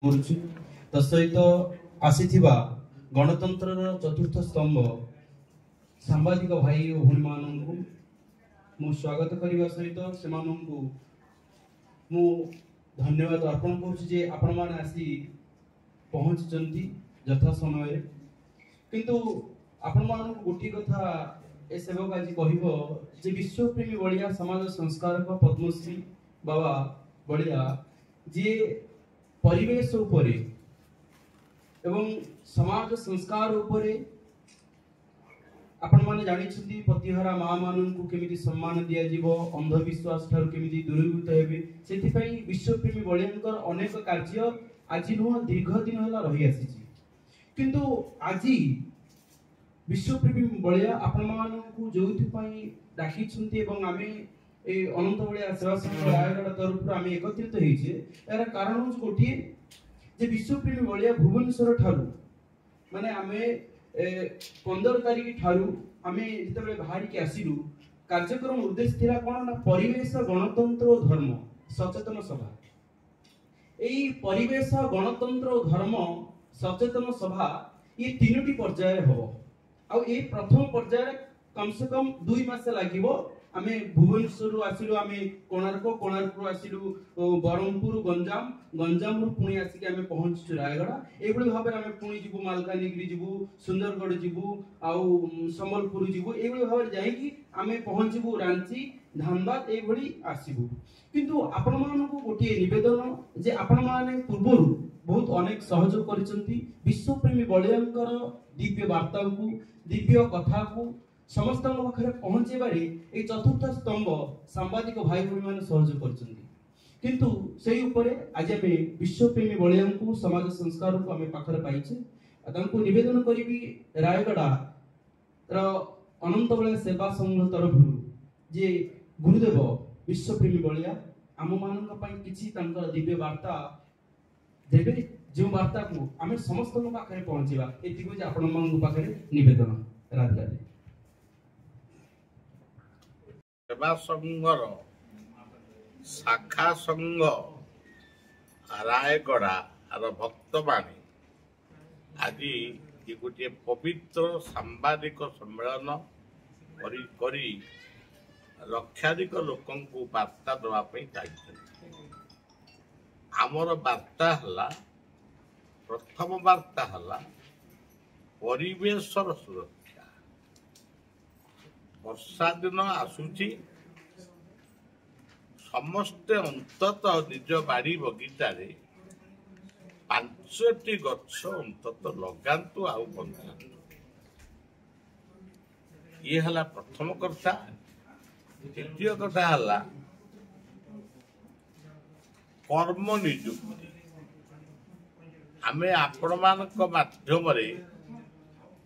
କରୁଛୁ ତା ସହିତ ଆସିଥିବା ଗଣତନ୍ତ୍ରର ଚତୁର୍ଥ ସ୍ତମ୍ଭ ସାମ୍ବାଦିକ ଭାଇ ଓ ଭଉଣୀମାନଙ୍କୁ ମୁଁ ସ୍ୱାଗତ କରିବା ସହିତ ସେମାନଙ୍କୁ ମୁଁ ଧନ୍ୟବାଦ ଅର୍ପଣ କରୁଛି ଯେ ଆପଣମାନେ ଆସି ପହଞ୍ଚିଛନ୍ତି ଯଥା ସମୟରେ। କିନ୍ତୁ ଆପଣମାନଙ୍କୁ ଗୋଟିଏ କଥା ଏ ସେବକ ଆଜି କହିବ ଯେ ବିଶ୍ୱପ୍ରେମୀ ବଳିଆ ସମାଜ ସଂସ୍କାରକ ପଦ୍ମଶ୍ରୀ ବାବା ବଳିଆ ଯିଏ परिवेश उपरे एवं समाज संस्कार उपरे आपण माने जानिछंती प्रतिहारा मां माननकु केमिति सम्मान दिया जीवो अंधविश्वास ठार केमिति दूरीभूत हेबे सेति पई विश्वप्रेमी बलियांकर अनेक कार्य आजि नुह दीर्घ दिन होला रही आसीची। किंतु आजि विश्वप्रेमी बलिया आपण माननकु जोथि पई डाकी छंती एवं आमे ए अनंत बलिया सेवा संघ रायगढ़ तरफ आम एकत्रित होइछे। यार कारण हूँ गोटे जे विश्वप्रेमी बलिया भुवनेश्वर ठारू माने आमे 15 तारिख ठारू आमे जेतेबेले बाहर के आसिलु कार्यक्रम उद्देश्य थिला कोन ना परिवेश गणतंत्र और धर्म सचेतन सभा। एई परिवेश गणतंत्र और धर्म सचेतन सभा ये तीनोटी पर्याय हबो। आ ए प्रथम पर्याय कम से कम 2 मास लागिवो। आमे भुवनेश्वर आसिलु आमे कोणार्क आसिलु बरमपुर गंजाम पुणी आसिक आमे पहुंचु रायगढ़। एभली भाबे आमे पुणी जिबु मालकानगिरी जिबु सुंदरगढ़ जिबु आउ संबलपुर जिबु एभली भाबे जाईकी आमे पहुंचबु रांची धानबाद एभली आसिबु। किंतु आपण मानकु गोटे निवेदन जे आपण माने पूर्वरु बहुत अनेक सहयोग करिसंती विश्वप्रेमी बलियांकर दिव्य वार्ता को दिव्य कथा को समस्त पाखे पहुंचेबारे ए चतुर्थ स्तंभ सांबादिक भाई भूमि मान सहयोग करछंती। किंतु सेही उपरे आज आमे विश्वप्रेमी बलियां को समाज संस्कार को आमे पाखरे पाइछे। तांको निवेदन करिवि रायगढ़ र अनंत बलिया सेवा संघ तरफ जे गुरुदेव विश्वप्रेमी बलिया आम मानक पई किछि तांकर दिव्य वार्ता देबे जो वार्ता को आमे समस्त पाखरे पहुंचेबा एति को जे आपण मानक पाखरे निवेदन राधे राधे। सेवा संघर शाखा संघ रायगढ़ भक्तवाणी आज ये गोटे पवित्र सांबादिक सम्मेलन करी लक्षाधिक लोकों को वार्ता देवाई चाहिए। आमर वार्ता हला प्रथम वार्ता हला परिवेशर सुरक्षा। वर्षा दिन आसुची समस्ते अंततः निज बाड़ी बगीचा रे 5टी गछ अंततः लगांतु आउ बंचातु। ये हला प्रथम कथा। द्वितीय कथा हला कर्म नियुक्ति। आमे आपण मानक माध्यम रे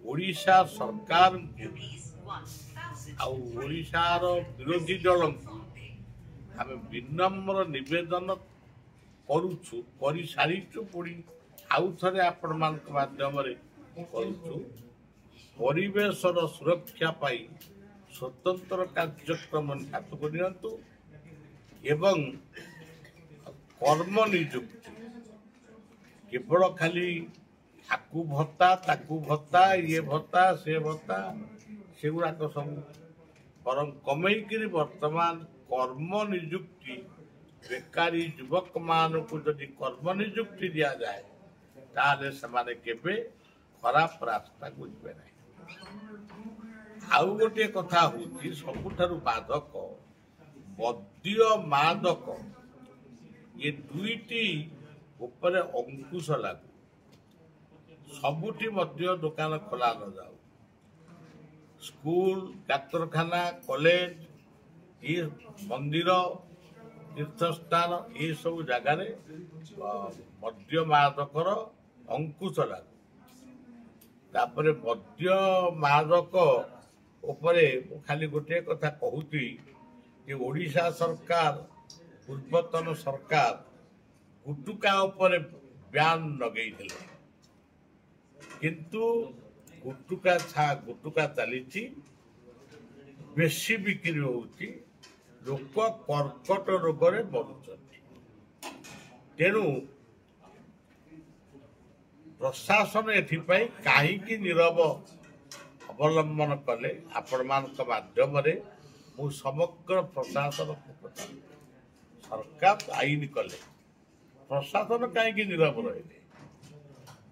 ओडिशा सरकार ओडिशार विरोधी दल आम विनम्र निवेदन करुछु करि सारिछु पुणी आउ थरे आपण मानक माध्यम रे करुछु परिवेशर सुरक्षा पाई स्वतंत्र कार्यक्रम हाथ करियंतु एवं कर्म नियुक्ति केवल खाली आकु भत्ता ताकु भत्ता ये भत्ता से भत्ता सेगुड़ाक सब बरं कमेकरी वर्तमान कर्म नियुक्ति बेकारी युवक मान को जदि कर्म नियुक्ति दि जाए ताले समाने केबे खराब रास्ता को जिबे नहीं। आउ गोटे कथा होची सबुठारु बाधक मद्य मादक ये दुईटी ऊपर अंकुश लागू। सबुठी मद्य दुकान खोला न जाऊ। स्कूल डाक्तरखाना कॉलेज ये मंदिर तीर्थस्थान ये सब जगार मद्य मादकर अंकुश लागू। तापरे मद्य मादक उपरे खाली गोटे कथा कहूची कि ओडिशा सरकार पूर्वतन सरकार गुटुका उपरे ब्यान लगे किंतु गुटुका चली बेसी बिक्री होती लोक कर्कट रोग मरुच। तेणु प्रशासन एथिपाई कहीं नीरव अवलंबन कले आपण माध्यम मु समग्र प्रशासन को पचार सरकार आईन कले प्रशासन कहीं नीरव रहे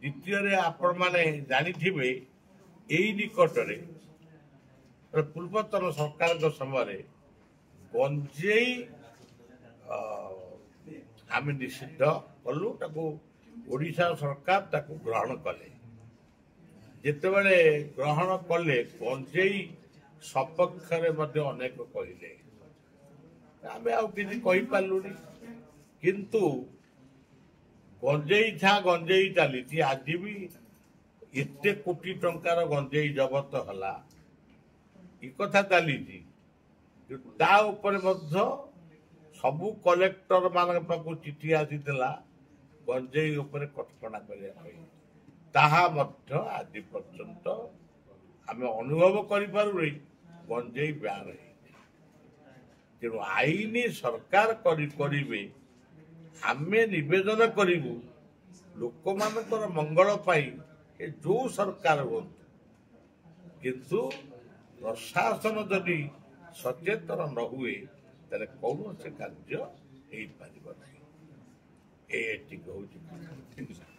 द्वितीय आपण मैंने जानी निकटरे पूर्वतन सरकार समय गंजेई आम निषिद्ध कलु ओडिशा सरकार ताकू ग्रहण कले जितेबाला ग्रहण कले गंजेई सपक्ष अनेक कहले आम आईपारूनी किंतु गंजेई था गंजेई चली आज भी एते कोटी टंकार गंजेई जबत हला कथा चली सबू कलेक्टर मान पाक चिठी आसी गंजेई उपरे कटकणा करने आज पर्यंत आम अनुभव करें गंजेई ब्यान तेणु आईन सरकार करेंगे आम नवेदन करूँ लोक मान मंगल जो सरकार हो किंतु प्रशासन जदि सचेतन न हुए तेरे कौन से कार्य हो पार नहीं।